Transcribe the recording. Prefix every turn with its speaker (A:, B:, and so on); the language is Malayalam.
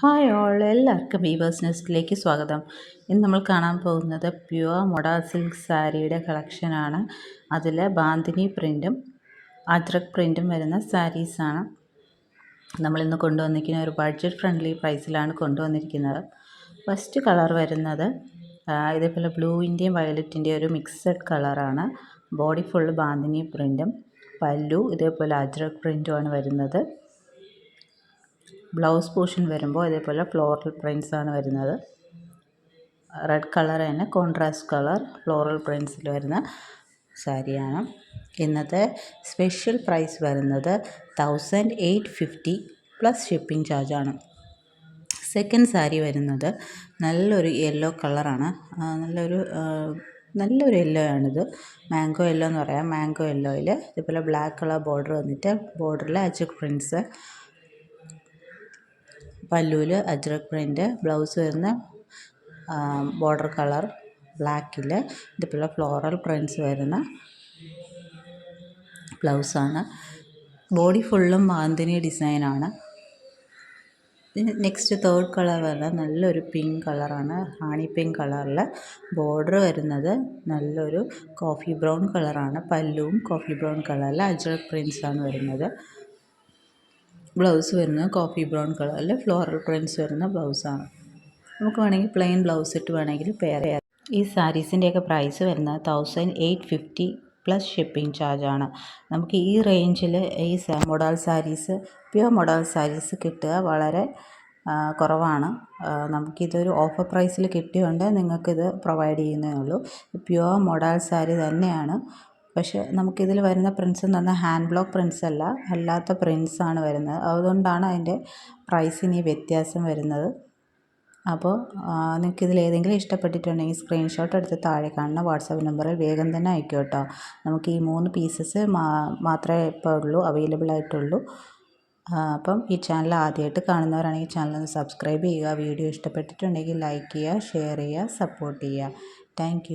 A: ഹായ് ഓൾ, എല്ലാവർക്കും വീവേഴ്സ് നെസ്റ്റിലേക്ക് സ്വാഗതം. ഇന്ന് നമ്മൾ കാണാൻ പോകുന്നത് പ്യുവർ മൊഡാൾ സിൽക്ക് സാരിയുടെ കളക്ഷനാണ്. അതിൽ ബാന്തിനി പ്രിൻറ്റും അജ്രക് പ്രിൻറ്റും വരുന്ന സാരീസാണ് നമ്മളിന്ന് കൊണ്ടുവന്നിരിക്കുന്ന. ഒരു ബഡ്ജറ്റ് ഫ്രണ്ട്ലി പ്രൈസിലാണ് കൊണ്ടുവന്നിരിക്കുന്നത്. ഫസ്റ്റ് കളർ വരുന്നത് ഇതേപോലെ ബ്ലൂവിൻ്റെയും വയലറ്റിൻ്റെയും ഒരു മിക്സഡ് കളറാണ്. ബോഡി ഫുള്ള് ബാന്തിനി പ്രിൻറ്റും പല്ലു ഇതേപോലെ അജ്രക് പ്രിൻറ്റുമാണ് വരുന്നത്. ബ്ലൗസ് പോർഷൻ വരുമ്പോൾ ഇതേപോലെ ഫ്ലോറൽ പ്രിൻറ്റ്സ് ആണ് വരുന്നത്. റെഡ് കളർ തന്നെ കോൺട്രാസ്റ്റ് കളർ ഫ്ലോറൽ പ്രിൻറ്റ്സിൽ വരുന്ന സാരിയാണ്. ഇന്നത്തെ സ്പെഷ്യൽ പ്രൈസ് വരുന്നത് 1850 പ്ലസ് ഷിപ്പിംഗ് ചാർജാണ്. സെക്കൻഡ് സാരി വരുന്നത് നല്ലൊരു യെല്ലോ കളറാണ്. നല്ലൊരു യെല്ലോ ആണിത്. മാംഗോ യെല്ലോ എന്ന് പറയാം. മാംഗോ യെല്ലോയിൽ ഇതുപോലെ ബ്ലാക്ക് കളർ ബോർഡർ വന്നിട്ട് ബോർഡറിൽ അജ്രക് പ്രിൻറ്റ്സ്, പല്ലുവിൽ അജ്രക് പ്രിൻറ്റ്, ബ്ലൗസ് വരുന്ന ബോർഡർ കളർ ബ്ലാക്കിൽ ഇതുപോലെ ഫ്ലോറൽ പ്രിൻറ്റ്സ് വരുന്ന ബ്ലൗസാണ്. ബോഡി ഫുള്ളും ബാന്തിനി ഡിസൈനാണ്. നെക്സ്റ്റ് തേർഡ് കളർ വരുന്നത് നല്ലൊരു പിങ്ക് കളറാണ്. ഹാണി പിങ്ക് കളറിൽ ബോർഡർ വരുന്നത് നല്ലൊരു കോഫി ബ്രൗൺ കളറാണ്. പല്ലുവും കോഫി ബ്രൗൺ കളറിൽ അജ്രക് പ്രിൻറ്റ്സ് ആണ് വരുന്നത്. ബ്ലൗസ് വരുന്നത് കോഫി ബ്രൗൺ കളറിൽ ഫ്ലോറൽ പ്രിൻറ്റ്സ് വരുന്ന ബ്ലൗസാണ്. നമുക്ക് വേണമെങ്കിൽ പ്ലെയിൻ ബ്ലൗസ് ഇട്ട് വേണമെങ്കിൽ പെയർ ചെയ്യാം. ഈ സാരീസിൻ്റെയൊക്കെ പ്രൈസ് വരുന്നത് 1850 പ്ലസ് ഷിപ്പിംഗ് ചാർജാണ്. നമുക്ക് ഈ റേഞ്ചിൽ ഈ modal saris, pure modal saris കിട്ടുക വളരെ കുറവാണ്. നമുക്കിതൊരു ഓഫർ പ്രൈസിൽ കിട്ടിയുകൊണ്ട് നിങ്ങൾക്കിത് പ്രൊവൈഡ് ചെയ്യുന്നേ ഉള്ളൂ. പ്യുവർ മൊഡാൾ സാരി തന്നെയാണ്. പക്ഷേ നമുക്കിതിൽ വരുന്ന പ്രിൻറ്റ്സ് എന്ന് പറഞ്ഞാൽ ഹാൻഡ് ബ്ലോക്ക് പ്രിൻറ്റ്സ് അല്ല, അല്ലാത്ത പ്രിൻറ്റ്സാണ് വരുന്നത്. അതുകൊണ്ടാണ് അതിൻ്റെ പ്രൈസിന് ഈ വ്യത്യാസം വരുന്നത്. അപ്പോൾ നിങ്ങൾക്കിതിൽ ഏതെങ്കിലും ഇഷ്ടപ്പെട്ടിട്ടുണ്ടെങ്കിൽ സ്ക്രീൻഷോട്ട് എടുത്ത് താഴെ കാണുന്ന വാട്സാപ്പ് നമ്പറിൽ വേഗം തന്നെ അയക്കും കേട്ടോ. നമുക്ക് ഈ 3 പീസസ് മാത്രമേ ഇപ്പോൾ അവൈലബിൾ ആയിട്ടുള്ളൂ. അപ്പം ഈ ചാനൽ ആദ്യമായിട്ട് കാണുന്നവരാണെങ്കിൽ ചാനൽ സബ്സ്ക്രൈബ് ചെയ്യുക. വീഡിയോ ഇഷ്ടപ്പെട്ടിട്ടുണ്ടെങ്കിൽ ലൈക്ക് ചെയ്യുക, ഷെയർ ചെയ്യുക, സപ്പോർട്ട് ചെയ്യുക. താങ്ക്